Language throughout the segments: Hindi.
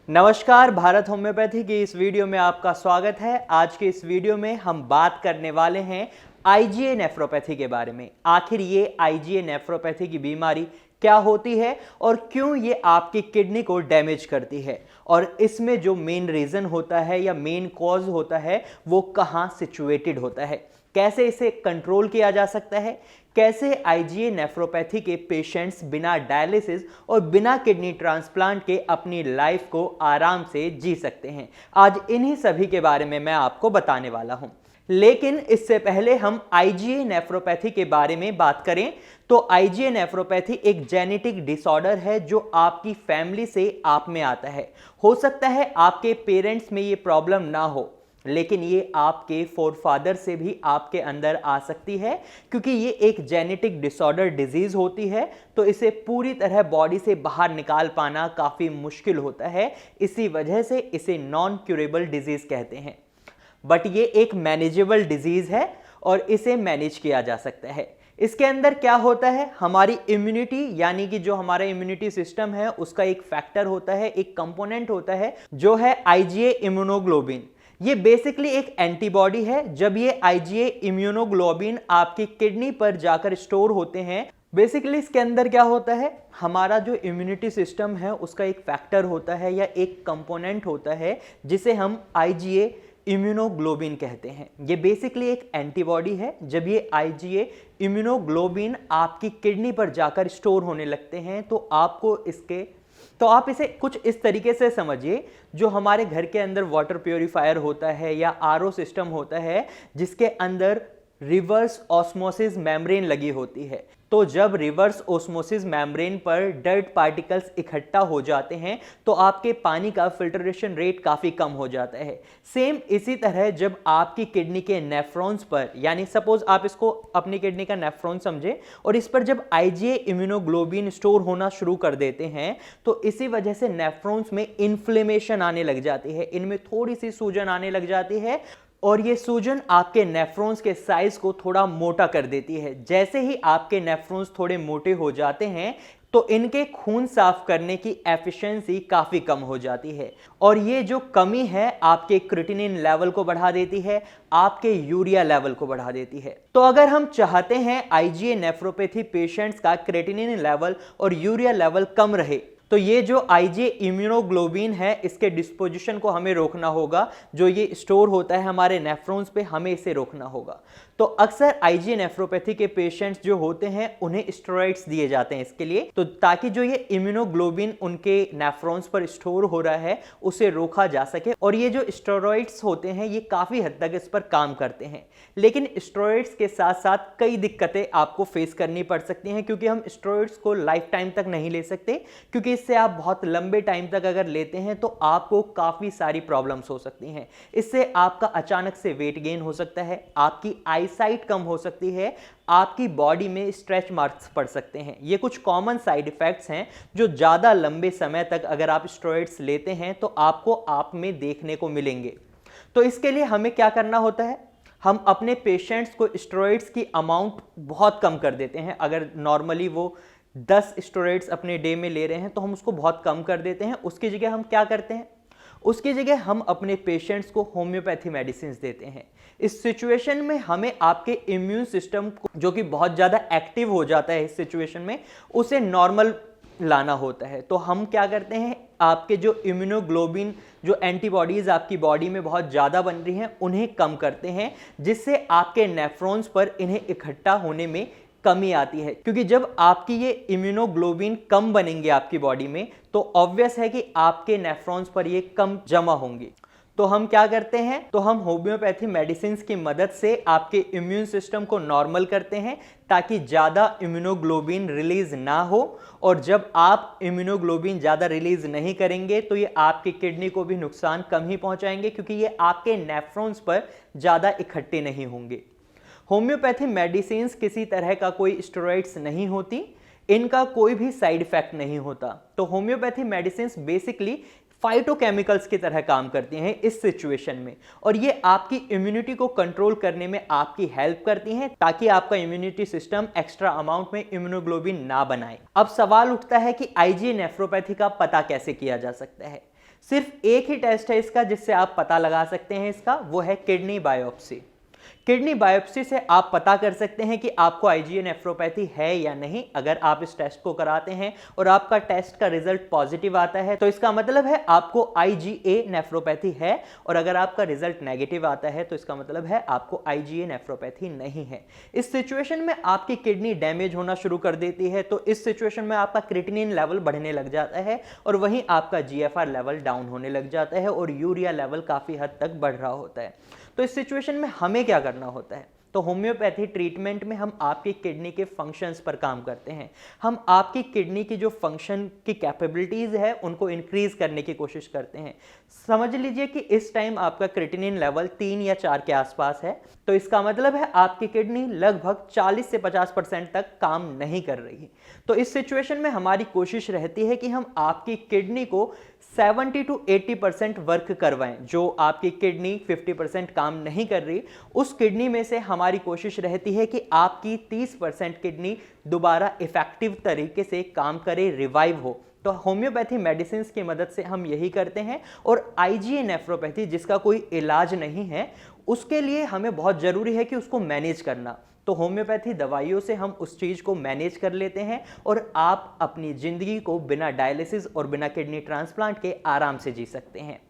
नमस्कार, भारत होम्योपैथी की इस वीडियो में आपका स्वागत है। आज के इस वीडियो में हम बात करने वाले हैं आईजीए नेफ्रोपैथी के बारे में। आखिर ये आईजीए नेफ्रोपैथी की बीमारी क्या होती है और क्यों ये आपकी किडनी को डैमेज करती है, और इसमें जो मेन रीजन होता है या मेन कॉज होता है वो कहाँ सिचुएटेड होता है, कैसे इसे कंट्रोल किया जा सकता है, कैसे आईजीए नेफ्रोपैथी के पेशेंट्स बिना डायलिसिस और बिना किडनी ट्रांसप्लांट के अपनी लाइफ को आराम से जी सकते हैं। आज इन्हीं सभी के बारे में मैं आपको बताने वाला हूं। लेकिन इससे पहले हम आईजीए नेफ्रोपैथी के बारे में बात करें तो आईजीए नेफ्रोपैथी एक जेनेटिक डिसऑर्डर है जो आपकी फैमिली से आप में आता है। हो सकता है आपके पेरेंट्स में ये प्रॉब्लम ना हो, लेकिन ये आपके फोरफादर से भी आपके अंदर आ सकती है, क्योंकि ये एक जेनेटिक डिसऑर्डर डिजीज होती है। तो इसे पूरी तरह बॉडी से बाहर निकाल पाना काफ़ी मुश्किल होता है। इसी वजह से इसे नॉन क्यूरेबल डिजीज कहते हैं। बट ये एक मैनेजेबल डिजीज है और इसे मैनेज किया जा सकता है। इसके अंदर क्या होता है, हमारी इम्यूनिटी यानी कि जो हमारा इम्यूनिटी सिस्टम है उसका एक फैक्टर होता है, एक कंपोनेंट होता है जो है आईजीए इम्यूनोग्लोबिन। ये बेसिकली एक एंटीबॉडी है। जब ये आईजीए इम्यूनोग्लोबिन आपकी किडनी पर जाकर स्टोर होते हैं, बेसिकली इसके अंदर क्या होता है, हमारा जो इम्यूनिटी सिस्टम है उसका एक फैक्टर होता है या एक कंपोनेंट होता है जिसे हम आईजीए इम्यूनोग्लोबिन कहते हैं। ये बेसिकली एक एंटीबॉडी है। जब ये आईजीए इम्यूनोग्लोबिन आपकी किडनी पर जाकर स्टोर होने लगते हैं तो आप इसे कुछ इस तरीके से समझिए, जो हमारे घर के अंदर वाटर प्योरीफायर होता है या आरओ सिस्टम होता है जिसके अंदर रिवर्स ऑस्मोसिस मेम्ब्रेन लगी होती है। तो जब रिवर्स ऑस्मोसिस मेम्ब्रेन पर डर्ट पार्टिकल्स इकट्ठा हो जाते हैं तो आपके पानी का फिल्ट्रेशन रेट काफ़ी कम हो जाता है। सेम इसी तरह जब आपकी किडनी के नेफ्रॉन्स पर, यानी सपोज आप इसको अपनी किडनी का नेफ्रॉन समझे, और इस पर जब आईजीए इम्यूनोग्लोबिन स्टोर होना शुरू कर देते हैं तो इसी वजह से नेफ्रॉन्स में इन्फ्लेमेशन आने लग जाती है, इनमें थोड़ी सी सूजन आने लग जाती है और ये सूजन आपके नेफ्रॉन्स के साइज को थोड़ा मोटा कर देती है। जैसे ही आपके नेफ्रॉन्स थोड़े मोटे हो जाते हैं तो इनके खून साफ करने की एफिशिएंसी काफ़ी कम हो जाती है, और ये जो कमी है आपके क्रिएटिनिन लेवल को बढ़ा देती है, आपके यूरिया लेवल को बढ़ा देती है। तो अगर हम चाहते हैं आईजीए नेफ्रोपैथी पेशेंट्स का क्रिएटिनिन लेवल और यूरिया लेवल कम रहे, तो ये जो आईजीए इम्यूनोग्लोबिन है इसके डिस्पोजिशन को हमें रोकना होगा। जो ये स्टोर होता है हमारे नेफ्रॉन्स पे, हमें इसे रोकना होगा। तो अक्सर आईजीए नेफ्रोपैथी के पेशेंट्स जो होते हैं उन्हें स्टेरॉइड्स दिए जाते हैं इसके लिए, तो ताकि जो ये इम्यूनोग्लोबिन उनके नेफ्रॉन्स पर स्टोर हो रहा है उसे रोका जा सके। और ये जो स्टेरॉइड्स होते हैं ये काफ़ी हद तक इस पर काम करते हैं। लेकिन स्टेरॉइड्स के साथ साथ कई दिक्कतें आपको फेस करनी पड़ सकती हैं, क्योंकि हम स्टेरॉइड्स को लाइफ टाइम तक नहीं ले सकते, क्योंकि इससे आप बहुत लंबे टाइम तक अगर लेते हैं तो आपको काफ़ी सारी प्रॉब्लम्स हो सकती हैं। इससे आपका अचानक से वेट गेन हो सकता है, आपकी आईसाइट कम हो सकती है, आपकी बॉडी में स्ट्रेच मार्क्स पड़ सकते हैं। ये कुछ कॉमन साइड इफेक्ट्स हैं जो ज़्यादा लंबे समय तक अगर आप स्टेरॉइड्स लेते हैं तो आपको आप में देखने को मिलेंगे। तो इसके लिए हमें क्या करना होता है, हम अपने पेशेंट्स को स्टेरॉइड्स की अमाउंट बहुत कम कर देते हैं। अगर नॉर्मली वो 10 स्टेरॉइड्स अपने डे में ले रहे हैं तो हम उसको बहुत कम कर देते हैं। उसकी जगह हम क्या करते हैं, उसकी जगह हम अपने पेशेंट्स को होम्योपैथी मेडिसिन देते हैं। इस सिचुएशन में हमें आपके इम्यून सिस्टम को, जो कि बहुत ज़्यादा एक्टिव हो जाता है इस सिचुएशन में, उसे नॉर्मल लाना होता है। तो हम क्या करते हैं, आपके जो इम्यूनोग्लोबिन, जो एंटीबॉडीज़ आपकी बॉडी में बहुत ज़्यादा बन रही हैं उन्हें कम करते हैं, जिससे आपके नेफ्रॉन्स पर इन्हें इकट्ठा होने में कमी आती है। क्योंकि जब आपकी ये इम्यूनोग्लोबिन कम बनेंगे आपकी बॉडी में तो ऑब्वियस है कि आपके नेफ्रॉन्स पर ये कम जमा होंगे। तो हम क्या करते हैं, तो हम होम्योपैथी मेडिसिन की मदद से आपके इम्यून सिस्टम को नॉर्मल करते हैं ताकि ज़्यादा इम्यूनोग्लोबिन रिलीज ना हो। और जब आप इम्यूनोग्लोबिन ज़्यादा रिलीज नहीं करेंगे तो ये आपकी किडनी को भी नुकसान कम ही पहुंचाएंगे, क्योंकि ये आपके नेफ्रॉन्स पर ज़्यादा इकट्ठे नहीं होंगे। होम्योपैथी मेडिसिन किसी तरह का कोई स्टेरॉइड्स नहीं होती, इनका कोई भी साइड इफेक्ट नहीं होता। तो होम्योपैथी मेडिसिन बेसिकली फाइटोकेमिकल्स की तरह काम करती हैं इस सिचुएशन में, और ये आपकी इम्यूनिटी को कंट्रोल करने में आपकी हेल्प करती हैं ताकि आपका इम्यूनिटी सिस्टम एक्स्ट्रा अमाउंट में इम्यूनोग्लोबिन ना बनाए। अब सवाल उठता है कि आईजीए नेफ्रोपैथी का पता कैसे किया जा सकता है। सिर्फ एक ही टेस्ट है इसका जिससे आप पता लगा सकते हैं इसका, वो है किडनी बायोप्सी। किडनी बायोप्सी से आप पता कर सकते हैं कि आपको आईजीए नेफ्रोपैथी है या नहीं। अगर आप इस टेस्ट को कराते हैं और आपका टेस्ट का रिजल्ट पॉजिटिव आता है तो इसका मतलब है आपको आईजीए नेफ्रोपैथी है, और अगर आपका रिजल्ट नेगेटिव आता है तो इसका मतलब है आपको आईजीए नेफ्रोपैथी नहीं है। इस सिचुएशन में आपकी किडनी डैमेज होना शुरू कर देती है, तो इस सिचुएशन में आपका क्रिएटिनिन लेवल बढ़ने लग जाता है और वहीं आपका जीएफआर लेवल डाउन होने लग जाता है और यूरिया लेवल काफी हद तक बढ़ रहा होता है। तो इस सिचुएशन में हमें क्या करना होता है? तो होम्योपैथी ट्रीटमेंट में हम आपकी किडनी के फंक्शंस पर काम करते हैं। हम आपकी किडनी की जो फंक्शन की कैपेबिलिटीज है उनको इंक्रीज करने की कोशिश करते हैं। समझ लीजिए कि इस टाइम आपका क्रिएटिनिन लेवल 3 या 4 के आसपास है, तो इसका मतलब है आपकी किडनी लगभग 40 से 50% तक काम नहीं कर रही। तो इस सिचुएशन में हमारी कोशिश रहती है कि हम आपकी किडनी को 70 to 80% वर्क करवाएं। जो आपकी किडनी 50% काम नहीं कर रही, उस किडनी में से हमारी कोशिश रहती है कि आपकी 30% किडनी दोबारा इफेक्टिव तरीके से काम करे, रिवाइव हो। तो होम्योपैथी मेडिसिन की मदद से हम यही करते हैं। और आईजीए नेफ्रोपैथी जिसका कोई इलाज नहीं है, उसके लिए हमें बहुत जरूरी है कि उसको मैनेज करना। तो होम्योपैथी दवाइयों से हम उस चीज को मैनेज कर लेते हैं और आप अपनी जिंदगी को बिना डायलिसिस और बिना किडनी ट्रांसप्लांट के आराम से जी सकते हैं।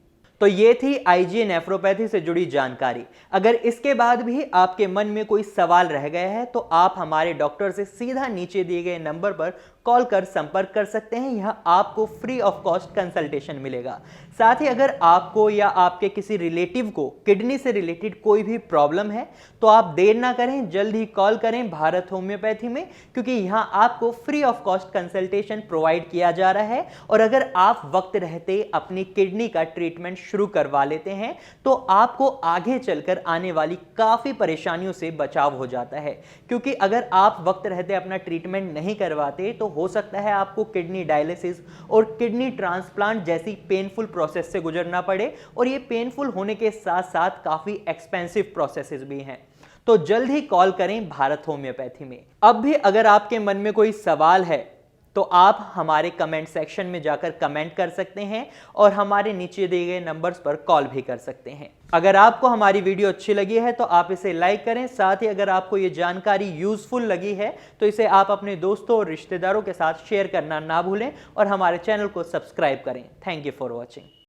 तो ये थी आईजीए नेफ्रोपैथी से जुड़ी जानकारी। अगर इसके बाद भी आपके मन में कोई सवाल रह गया है तो आप हमारे डॉक्टर से सीधा नीचे दिए गए नंबर पर कॉल कर संपर्क कर सकते हैं। यहां आपको फ्री ऑफ कॉस्ट कंसल्टेशन मिलेगा। साथ ही अगर आपको या आपके किसी रिलेटिव को किडनी से रिलेटेड कोई भी प्रॉब्लम है तो आप देर ना करें, जल्द ही कॉल करें भारत होम्योपैथी में, क्योंकि यहां आपको free of cost consultation provide किया जा रहा है। और अगर आप वक्त रहते अपनी किडनी का ट्रीटमेंट शुरू करवा लेते हैं तो आपको आगे चलकर आने वाली काफी परेशानियों से बचाव हो जाता है। क्योंकि अगर आप वक्त रहते अपना ट्रीटमेंट नहीं करवाते तो हो सकता है आपको किडनी डायलिसिस और किडनी ट्रांसप्लांट जैसी पेनफुल प्रोसेस से गुजरना पड़े, और ये पेनफुल होने के साथ साथ काफी एक्सपेंसिव प्रोसेसेस भी हैं। तो जल्द ही कॉल करें भारत होम्योपैथी में। अब भी अगर आपके मन में कोई सवाल है तो आप हमारे कमेंट सेक्शन में जाकर कमेंट कर सकते हैं और हमारे नीचे दिए गए नंबर्स पर कॉल भी कर सकते हैं। अगर आपको हमारी वीडियो अच्छी लगी है तो आप इसे लाइक करें। साथ ही अगर आपको ये जानकारी यूजफुल लगी है तो इसे आप अपने दोस्तों और रिश्तेदारों के साथ शेयर करना ना भूलें और हमारे चैनल को सब्सक्राइब करें। Thank you for watching.